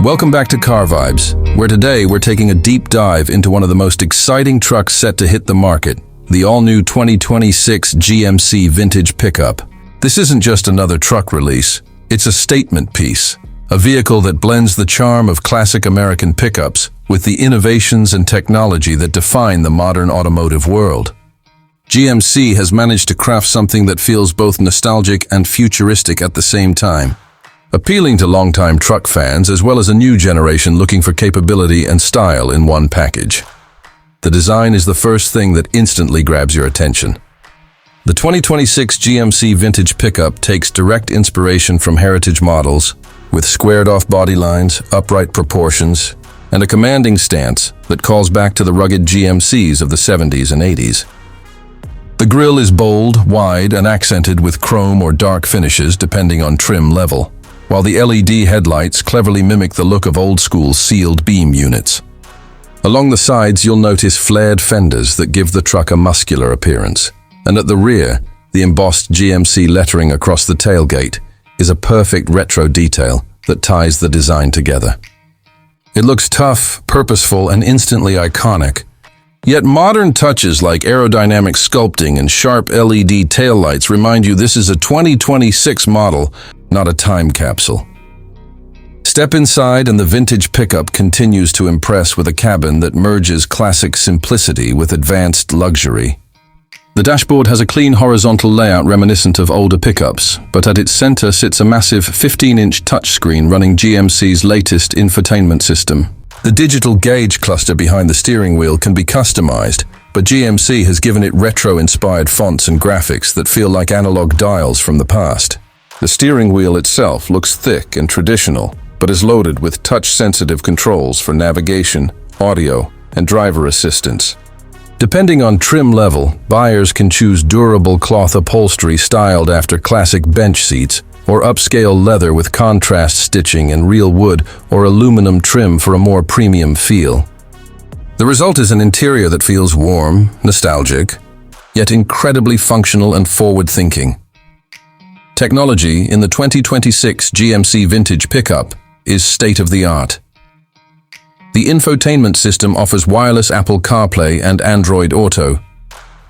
Welcome back to Car Vibes, where today we're taking a deep dive into one of the most exciting trucks set to hit the market, the all-new 2026 GMC Vintage Pickup. This isn't just another truck release, it's a statement piece, a vehicle that blends the charm of classic American pickups with the innovations and technology that define the modern automotive world. GMC has managed to craft something that feels both nostalgic and futuristic at the same time, appealing to longtime truck fans as well as a new generation looking for capability and style in one package. The design is the first thing that instantly grabs your attention. The 2026 GMC Vintage Pickup takes direct inspiration from heritage models, with squared-off body lines, upright proportions, and a commanding stance that calls back to the rugged GMCs of the 70s and 80s. The grille is bold, wide, and accented with chrome or dark finishes depending on trim level, while the LED headlights cleverly mimic the look of old-school sealed beam units. Along the sides, you'll notice flared fenders that give the truck a muscular appearance, and at the rear, the embossed GMC lettering across the tailgate is a perfect retro detail that ties the design together. It looks tough, purposeful, and instantly iconic. Yet modern touches like aerodynamic sculpting and sharp LED taillights remind you this is a 2026 model, not a time capsule. Step inside and the Vintage Pickup continues to impress with a cabin that merges classic simplicity with advanced luxury. The dashboard has a clean horizontal layout reminiscent of older pickups, but at its center sits a massive 15-inch touchscreen running GMC's latest infotainment system. The digital gauge cluster behind the steering wheel can be customized, but GMC has given it retro-inspired fonts and graphics that feel like analog dials from the past. The steering wheel itself looks thick and traditional, but is loaded with touch-sensitive controls for navigation, audio, and driver assistance. Depending on trim level, buyers can choose durable cloth upholstery styled after classic bench seats, or upscale leather with contrast stitching and real wood or aluminum trim for a more premium feel. The result is an interior that feels warm, nostalgic, yet incredibly functional and forward-thinking. Technology in the 2026 GMC Vintage Pickup is state-of-the-art. The infotainment system offers wireless Apple CarPlay and Android Auto,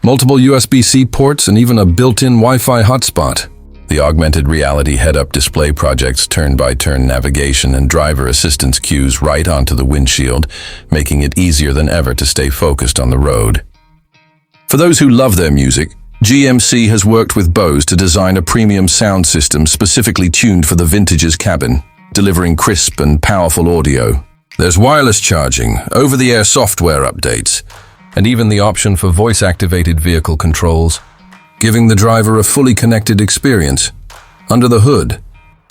multiple USB-C ports, and even a built-in Wi-Fi hotspot. The augmented reality head-up display projects turn-by-turn navigation and driver assistance cues right onto the windshield, making it easier than ever to stay focused on the road. For those who love their music, GMC has worked with Bose to design a premium sound system specifically tuned for the Vintage's cabin, delivering crisp and powerful audio. There's wireless charging, over-the-air software updates, and even the option for voice-activated vehicle controls, giving the driver a fully connected experience. Under the hood,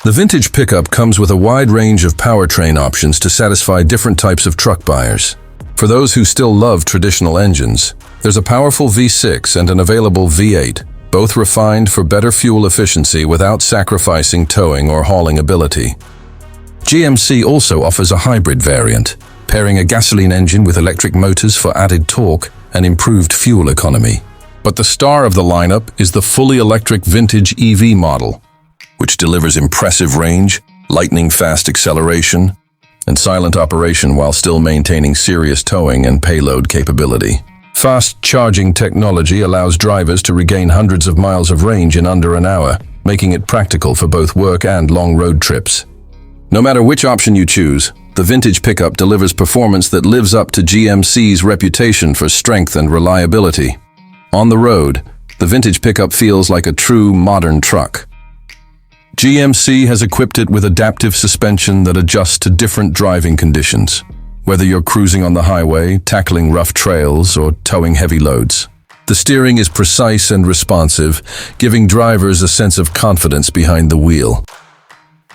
the Vintage Pickup comes with a wide range of powertrain options to satisfy different types of truck buyers. For those who still love traditional engines, there's a powerful V6 and an available V8, both refined for better fuel efficiency without sacrificing towing or hauling ability. GMC also offers a hybrid variant, pairing a gasoline engine with electric motors for added torque and improved fuel economy. But the star of the lineup is the fully electric Vintage EV model, which delivers impressive range, lightning-fast acceleration, and silent operation while still maintaining serious towing and payload capability. Fast charging technology allows drivers to regain hundreds of miles of range in under an hour, making it practical for both work and long road trips. No matter which option you choose, the Vintage Pickup delivers performance that lives up to GMC's reputation for strength and reliability. On the road, the Vintage Pickup feels like a true modern truck. GMC has equipped it with adaptive suspension that adjusts to different driving conditions, whether you're cruising on the highway, tackling rough trails, or towing heavy loads. The steering is precise and responsive, giving drivers a sense of confidence behind the wheel.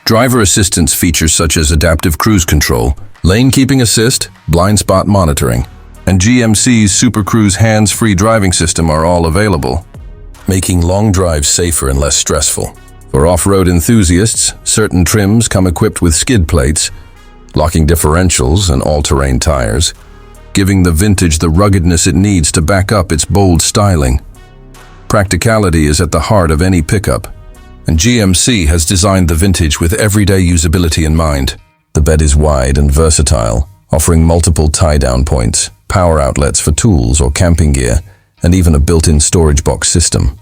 Driver assistance features such as adaptive cruise control, lane keeping assist, blind spot monitoring, and GMC's Super Cruise hands-free driving system are all available, making long drives safer and less stressful. For off-road enthusiasts, certain trims come equipped with skid plates, locking differentials, and all-terrain tires, giving the Vintage the ruggedness it needs to back up its bold styling. Practicality is at the heart of any pickup, and GMC has designed the Vintage with everyday usability in mind. The bed is wide and versatile, offering multiple tie-down points, power outlets for tools or camping gear, and even a built-in storage box system.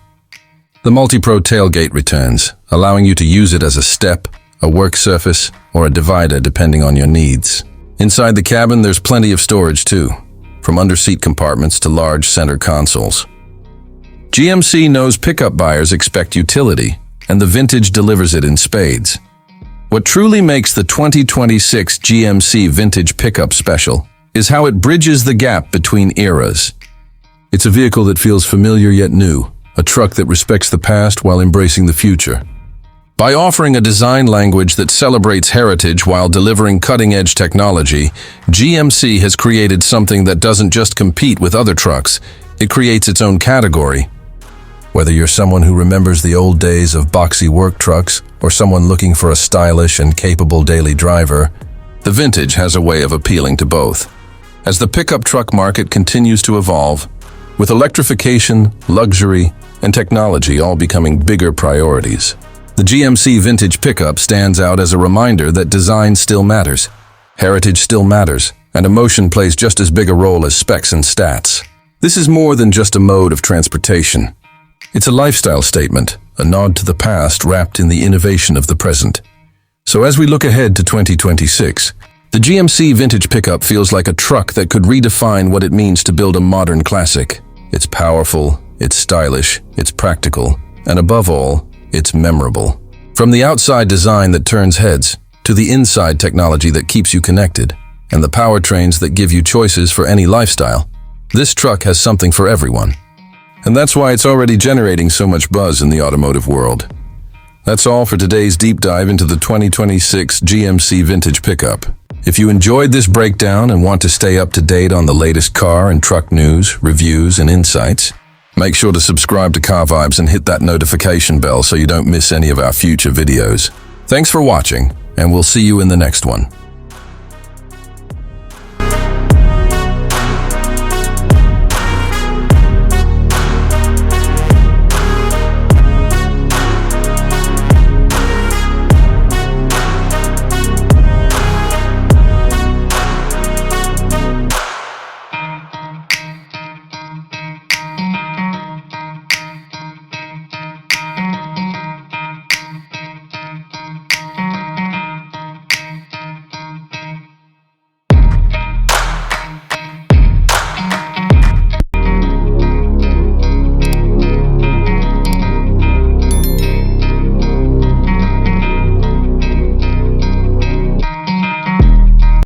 The Multi-Pro tailgate returns, allowing you to use it as a step, a work surface, or a divider depending on your needs. Inside the cabin, there's plenty of storage too, from under-seat compartments to large center consoles. GMC knows pickup buyers expect utility, and the Vintage delivers it in spades. What truly makes the 2026 GMC Vintage Pickup special is how it bridges the gap between eras. It's a vehicle that feels familiar yet new, a truck that respects the past while embracing the future. By offering a design language that celebrates heritage while delivering cutting-edge technology, GMC has created something that doesn't just compete with other trucks, it creates its own category. Whether you're someone who remembers the old days of boxy work trucks or someone looking for a stylish and capable daily driver, the Vintage has a way of appealing to both. As the pickup truck market continues to evolve, with electrification, luxury, and technology all becoming bigger priorities, the GMC Vintage Pickup stands out as a reminder that design still matters, heritage still matters, and emotion plays just as big a role as specs and stats. This is more than just a mode of transportation. It's a lifestyle statement, a nod to the past wrapped in the innovation of the present. So as we look ahead to 2026, the GMC Vintage Pickup feels like a truck that could redefine what it means to build a modern classic. It's powerful, it's stylish, it's practical, and above all, it's memorable. From the outside design that turns heads, to the inside technology that keeps you connected, and the powertrains that give you choices for any lifestyle, this truck has something for everyone. And that's why it's already generating so much buzz in the automotive world. That's all for today's deep dive into the 2026 GMC Vintage Pickup. If you enjoyed this breakdown and want to stay up to date on the latest car and truck news, reviews, and insights, make sure to subscribe to Car Vibes and hit that notification bell so you don't miss any of our future videos. Thanks for watching, and we'll see you in the next one.